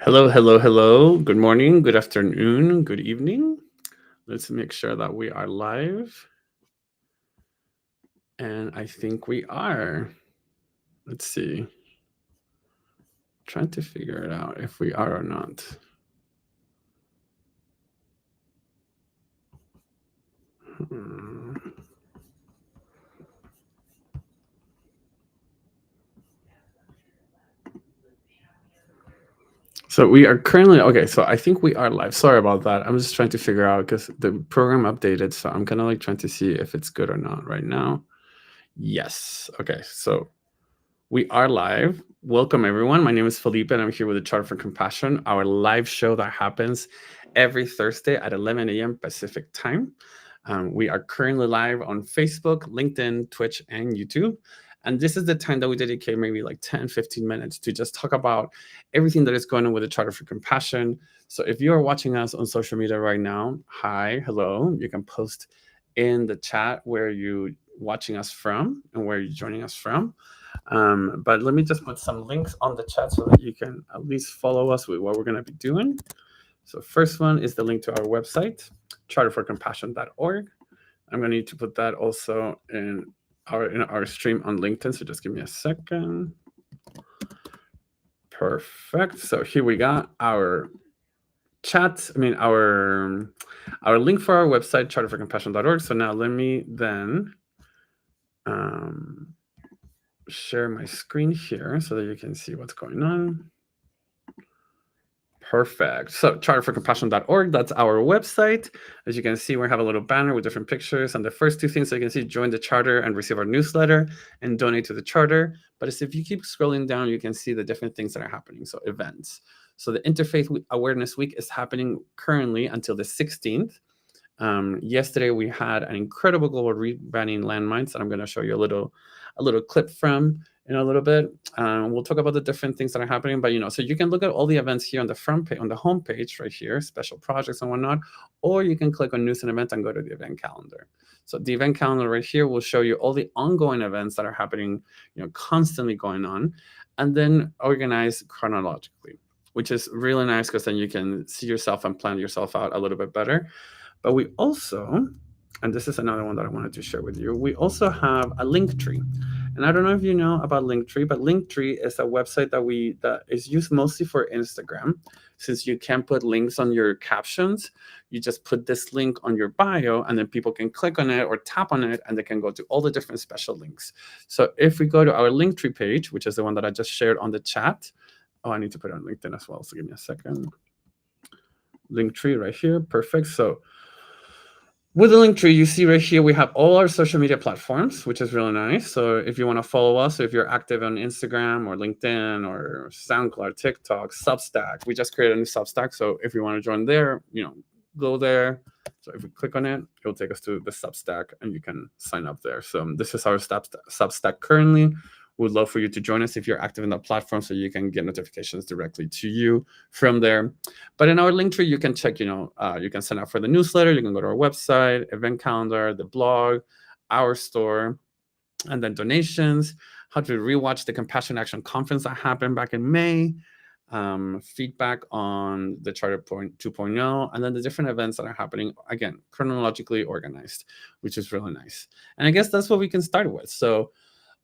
Hello, hello, hello. Good morning, good afternoon, good evening. Let's make sure that we are live. And I think we are. Let's see. Trying to figure it out if we are or not. Hmm. So we are currently okay. So I think we are live. Sorry about that. I'm just trying to figure out because the program updated. So I'm kind of like trying to see if it's good or not right now. Yes. Okay. So we are live. Welcome, everyone. My name is Felipe, and I'm here with the Charter for Compassion, our live show that happens every Thursday at 11 a.m. Pacific time. We are currently live on Facebook, LinkedIn, Twitch, and YouTube. And this is the time that we dedicate maybe like 10, 15 minutes to just talk about everything that is going on with the Charter for Compassion. So if you are watching us on social media right now, hi, hello. You can post in the chat where you watching us from and where you're joining us from. But let me just put some links on the chat so that you can at least follow us with what we're going to be doing. So first one is the link to our website, charterforcompassion.org. I'm going to need to put that also in our stream on LinkedIn. So just give me a second. Perfect. So here we got our chat. Our link for our website, charterforcompassion.org. So now let me then share my screen here so that you can see what's going on. Perfect. So charterforcompassion.org, that's our website. As you can see, we have a little banner with different pictures. And the first two things that you can see, join the charter and receive our newsletter and donate to the charter. But as if you keep scrolling down, you can see the different things that are happening. So events. So the Interfaith Awareness Week is happening currently until the 16th. Yesterday, we had an incredible global rebanning landmines that I'm going to show you a little clip from in a little bit. We'll talk about the different things that are happening, but so you can look at all the events here on the front page, on the home page right here, special projects and whatnot, or you can click on news and events and go to the event calendar. So the event calendar right here will show you all the ongoing events that are happening, constantly going on, and then organized chronologically, which is really nice because then you can see yourself and plan yourself out a little bit better. But we also, and this is another one that I wanted to share with you, we also have a link tree. And I don't know if you know about Linktree, but Linktree is a website that is used mostly for Instagram. Since you can put links on your captions, you just put this link on your bio, and then people can click on it or tap on it, and they can go to all the different special links. So if we go to our Linktree page, which is the one that I just shared on the chat, I need to put it on LinkedIn as well. So give me a second. Linktree right here, perfect. So with the link tree, you see right here, we have all our social media platforms, which is really nice. So if you want to follow us, so if you're active on Instagram or LinkedIn or SoundCloud, TikTok, Substack, we just created a new Substack. So if you want to join there, go there. So if we click on it, it'll take us to the Substack and you can sign up there. So this is our Substack currently. Would love for you to join us if you're active in that platform so you can get notifications directly to you from there. But in our link tree, you can check, you can sign up for the newsletter. You can go to our website, event calendar, the blog, our store, and then donations, how to rewatch the Compassion Action Conference that happened back in May, feedback on the Charter 2.0, and then the different events that are happening, again, chronologically organized, which is really nice. And I guess that's what we can start with. So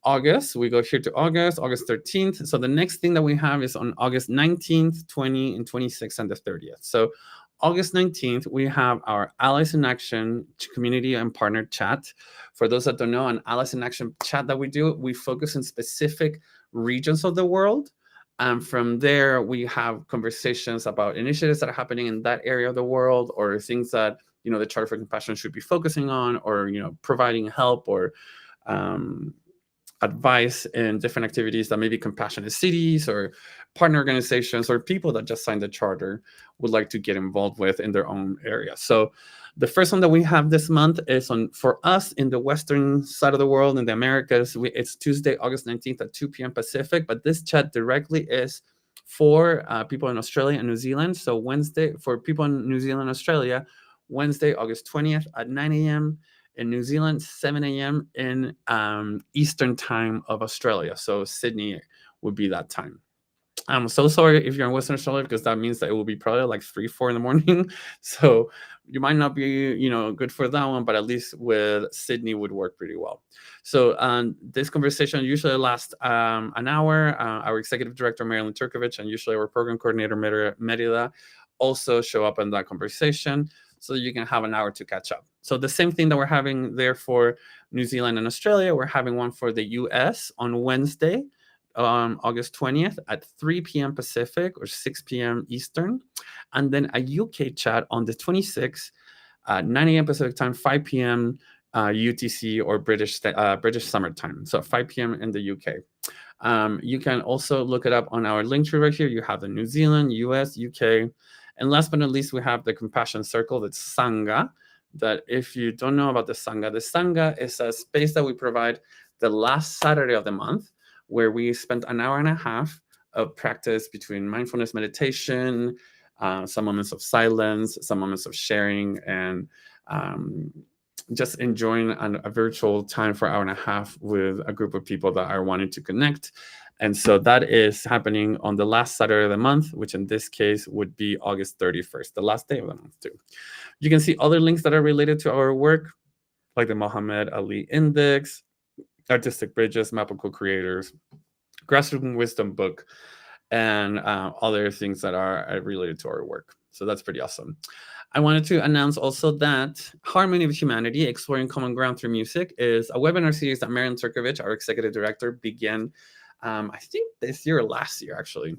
August, we go here to August 13th. So the next thing that we have is on August 19th, 20, and 26th, and the 30th. So August 19th, we have our Allies in Action community and partner chat. For those that don't know, an Allies in Action chat that we do, we focus on specific regions of the world. And from there, we have conversations about initiatives that are happening in that area of the world, or things that, the Charter for Compassion should be focusing on, or, providing help or advice in different activities that maybe compassionate cities or partner organizations or people that just signed the charter would like to get involved with in their own area. So the first one that we have this month is for us in the Western side of the world, in the Americas. It's Tuesday, August 19th at 2 p.m. Pacific, but this chat directly is for people in Australia and New Zealand. So Wednesday, for people in New Zealand, Australia, Wednesday, August 20th at 9 a.m. In New Zealand, 7 a.m. in Eastern time of Australia. So Sydney would be that time. I'm so sorry if you're in Western Australia because that means that it will be probably like 3, 4 in the morning. So you might not be, good for that one, but at least with Sydney would work pretty well. So this conversation usually lasts an hour. Our executive director, Marilyn Turkovich, and usually our program coordinator, Merida, also show up in that conversation so you can have an hour to catch up. So the same thing that we're having there for New Zealand and Australia, we're having one for the US on Wednesday, August 20th at 3 p.m. Pacific or 6 p.m. Eastern. And then a UK chat on the 26th at 9 a.m. Pacific time, 5 p.m. UTC or British Summer Time. So 5 p.m. in the UK. You can also look it up on our link tree right here. You have the New Zealand, US, UK. And last but not least, we have the Compassion Circle, that's Sangha. That if you don't know about the Sangha is a space that we provide the last Saturday of the month, where we spend an hour and a half of practice between mindfulness meditation, some moments of silence, some moments of sharing, and just enjoying a virtual time for an hour and a half with a group of people that are wanting to connect. And so that is happening on the last Saturday of the month, which in this case would be August 31st, the last day of the month too. You can see other links that are related to our work, like the Muhammad Ali Index, Artistic Bridges, Map of Co-Creators, Grassroots Wisdom book, and other things that are related to our work. So that's pretty awesome. I wanted to announce also that Harmony of Humanity, Exploring Common Ground Through Music, is a webinar series that Marilyn Turkovich, our executive director, began, I think this year or last year, actually.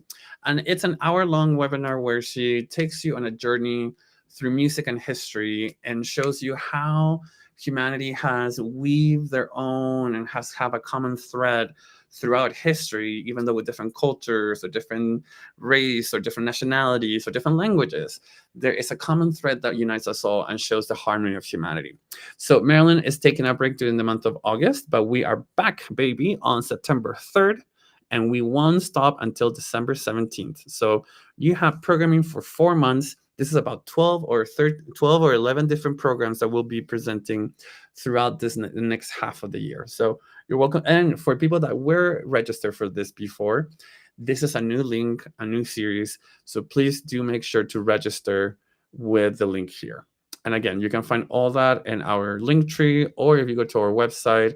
And it's an hour-long webinar where she takes you on a journey through music and history and shows you how humanity has weaved their own and has have a common thread throughout history, even though with different cultures or different race or different nationalities or different languages, there is a common thread that unites us all and shows the harmony of humanity. So Marilyn is taking a break during the month of August, but we are back, baby, on September 3rd. And we won't stop until December 17th. So you have programming for 4 months. This is about 12 or 11 different programs that we'll be presenting throughout the next half of the year. So you're welcome. And for people that were registered for this before, this is a new link, a new series. So please do make sure to register with the link here. And again, you can find all that in our link tree, or if you go to our website,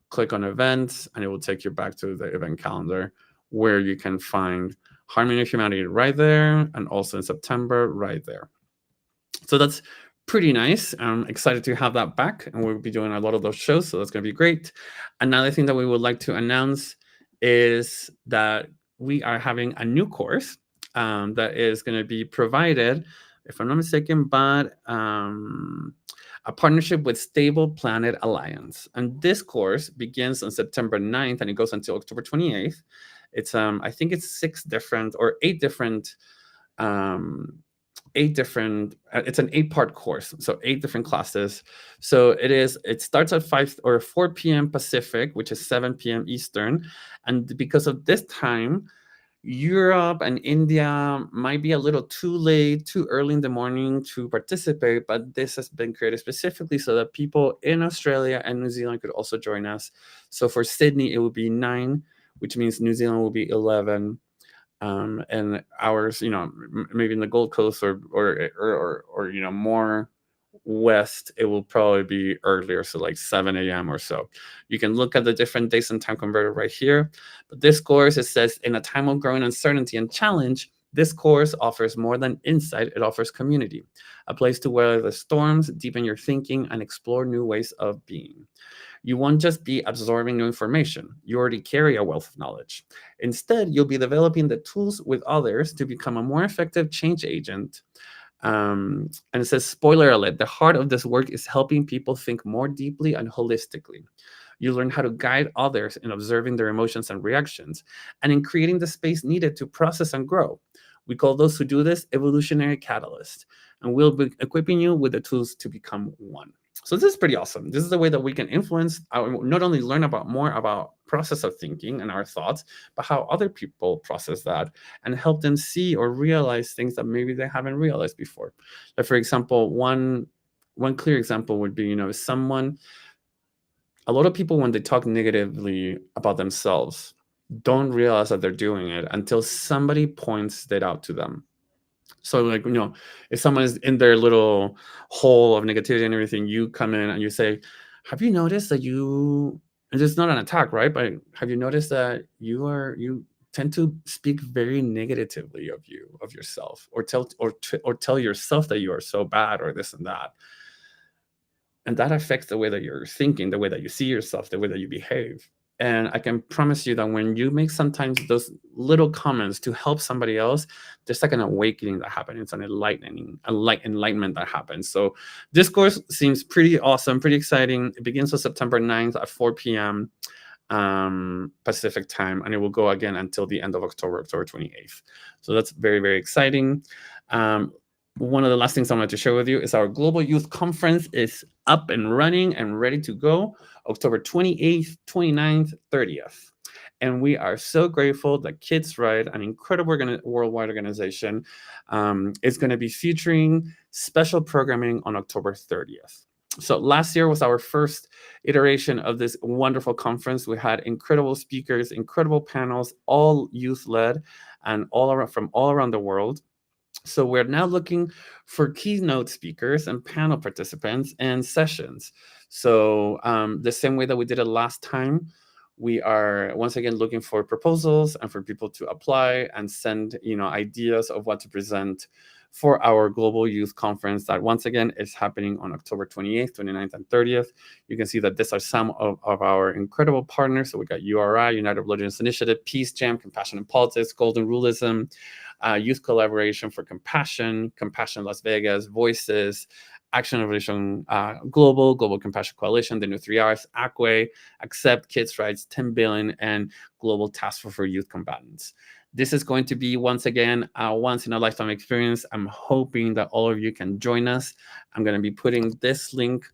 click on events, and it will take you back to the event calendar where you can find Harmony of Humanity right there, and also in September right there. So that's pretty nice. I'm excited to have that back, and we'll be doing a lot of those shows, so that's going to be great. Another thing that we would like to announce is that we are having a new course that is going to be provided, if I'm not mistaken, by a partnership with Stable Planet Alliance. And this course begins on September 9th and it goes until October 28th. It's I think it's 8 different it's an 8-part course, so 8 different classes. So it starts at 5 or 4 p.m. Pacific, which is 7 p.m. Eastern. And because of this time, Europe and India might be a little too late, too early in the morning to participate, but this has been created specifically so that people in Australia and New Zealand could also join us. So for Sydney, it will be 9, which means New Zealand will be 11. And ours, maybe in the Gold Coast or more west, it will probably be earlier, so like 7 a.m. or so. You can look at the different dates and time converter right here. But this course, it says, in a time of growing uncertainty and challenge, this course offers more than insight, it offers community, a place to weather the storms, deepen your thinking, and explore new ways of being. You won't just be absorbing new information. You already carry a wealth of knowledge. Instead, you'll be developing the tools with others to become a more effective change agent. And it says, spoiler alert, the heart of this work is helping people think more deeply and holistically. You learn how to guide others in observing their emotions and reactions, and in creating the space needed to process and grow. We call those who do this evolutionary catalysts, and we'll be equipping you with the tools to become one. So this is pretty awesome. This is the way that we can influence, not only learn more about process of thinking and our thoughts, but how other people process that and help them see or realize things that maybe they haven't realized before. Like, for example, one clear example would be, a lot of people, when they talk negatively about themselves, don't realize that they're doing it until somebody points it out to them. So, like, if someone is in their little hole of negativity and everything, you come in and you say, "Have you noticed that you?" And it's not an attack, right? But have you noticed that you tend to speak very negatively of yourself, or tell yourself that you are so bad or this and that, and that affects the way that you're thinking, the way that you see yourself, the way that you behave. And I can promise you that when you make sometimes those little comments to help somebody else, there's like an awakening that happens. It's an enlightenment that happens. So this course seems pretty awesome, pretty exciting. It begins on September 9th at 4 p.m. Pacific time, and it will go again until the end of October 28th. So that's very, very exciting. Um, One of the last things I wanted to share with you is our Global Youth Conference is up and running and ready to go October 28th, 29th, 30th. And we are so grateful that Kids Right, an incredible worldwide organization, is going to be featuring special programming on October 30th. So last year was our first iteration of this wonderful conference. We had incredible speakers, incredible panels, all youth led and all around, from all around the world. So we're now looking for keynote speakers and panel participants and sessions. So the same way that we did it last time, we are once again looking for proposals and for people to apply and send ideas of what to present for our Global Youth Conference that once again is happening on October 28th, 29th, and 30th. You can see that these are some of our incredible partners. So we got URI, United Religions Initiative, Peace Jam, Compassion in Politics, Golden Rulism, Youth Collaboration for Compassion, Compassion Las Vegas, Voices, Action Revolution Global Compassion Coalition, the New Three R's, ACWE, Accept, Kids' Rights, 10 billion, and Global Task Force for Youth Combatants. This is going to be, once again, a once in a lifetime experience. I'm hoping that all of you can join us. I'm going to be putting this link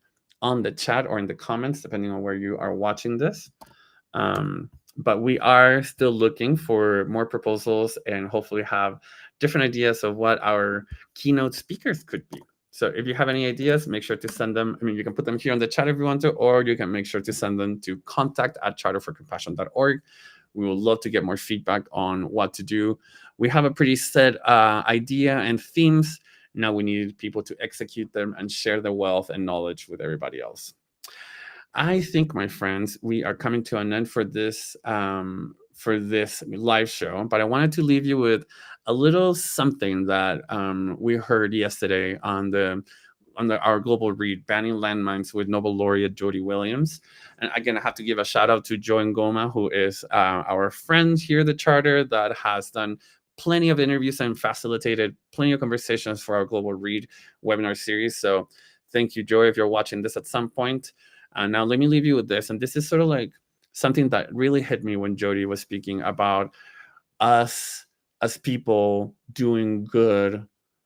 on the chat or in the comments, depending on where you are watching this. But we are still looking for more proposals and hopefully have different ideas of what our keynote speakers could be. So if you have any ideas, make sure to send them. I mean, you can put them here on the chat if you want to, or you can make sure to send them to contact@charterforcompassion.org. We would love to get more feedback on what to do. We have a pretty set idea and themes. Now we need people to execute them and share the wealth and knowledge with everybody else. I think, my friends, we are coming to an end for this live show. But I wanted to leave you with a little something that we heard yesterday on our global read, Banning Landmines, with Nobel laureate Jody Williams. And again, I have to give a shout out to Joy Ngoma, who is our friend here at the Charter that has done plenty of interviews and facilitated plenty of conversations for our global read webinar series. So thank you, Joy, if you're watching this at some point. Now, let me leave you with this. And this is sort of like something that really hit me when Jody was speaking about us as people doing good,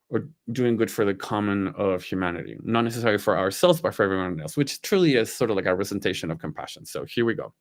or doing good for the common of humanity, not necessarily for ourselves, but for everyone else, which truly is sort of like a representation of compassion. So here we go.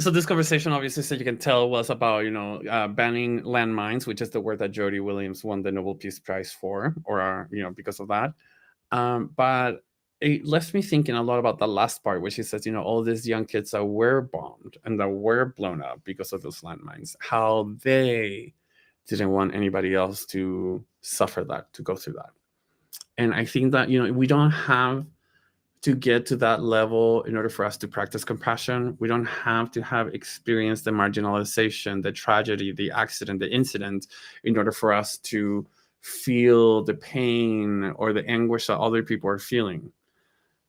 So this conversation, obviously, so you can tell, was about banning landmines, which is the word that Jody Williams won the Nobel Peace Prize for, or because of that. But it left me thinking a lot about the last part, where she says, all these young kids that were bombed and that were blown up because of those landmines, how they didn't want anybody else to suffer that, to go through that. And I think that we don't have to get to that level in order for us to practice compassion. We don't have to have experienced the marginalization, the tragedy, the accident, the incident, in order for us to feel the pain or the anguish that other people are feeling.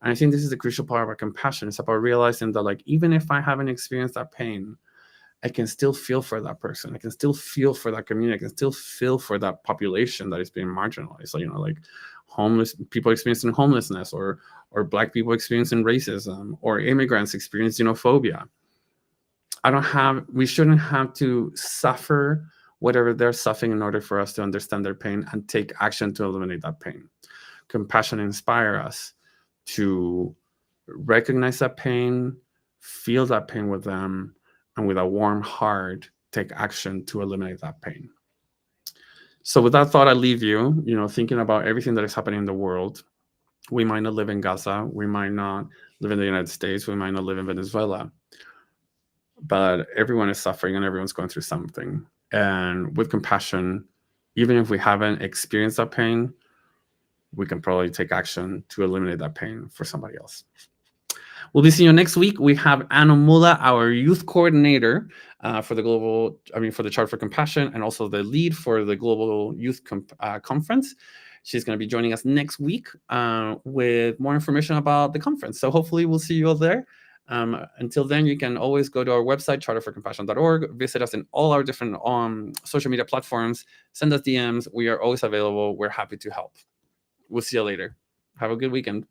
And I think this is the crucial part about compassion. It's about realizing that, like, even if I haven't experienced that pain, I can still feel for that person. I can still feel for that community. I can still feel for that population that is being marginalized. So, like homeless people experiencing homelessness, or Black people experiencing racism, or immigrants experiencing xenophobia. We shouldn't have to suffer whatever they're suffering in order for us to understand their pain and take action to eliminate that pain. Compassion inspires us to recognize that pain, feel that pain with them, and with a warm heart, take action to eliminate that pain. So with that thought, I leave you, thinking about everything that is happening in the world. We might not live in Gaza. We might not live in the United States. We might not live in Venezuela. But everyone is suffering and everyone's going through something. And with compassion, even if we haven't experienced that pain, we can probably take action to eliminate that pain for somebody else. We'll be seeing you next week. We have Anna Mula, our youth coordinator for the Charter for Compassion, and also the lead for the Global Youth Conference. She's going to be joining us next week with more information about the conference. So hopefully we'll see you all there. Until then, you can always go to our website, charterforcompassion.org, visit us in all our different social media platforms, send us DMs. We are always available. We're happy to help. We'll see you later. Have a good weekend.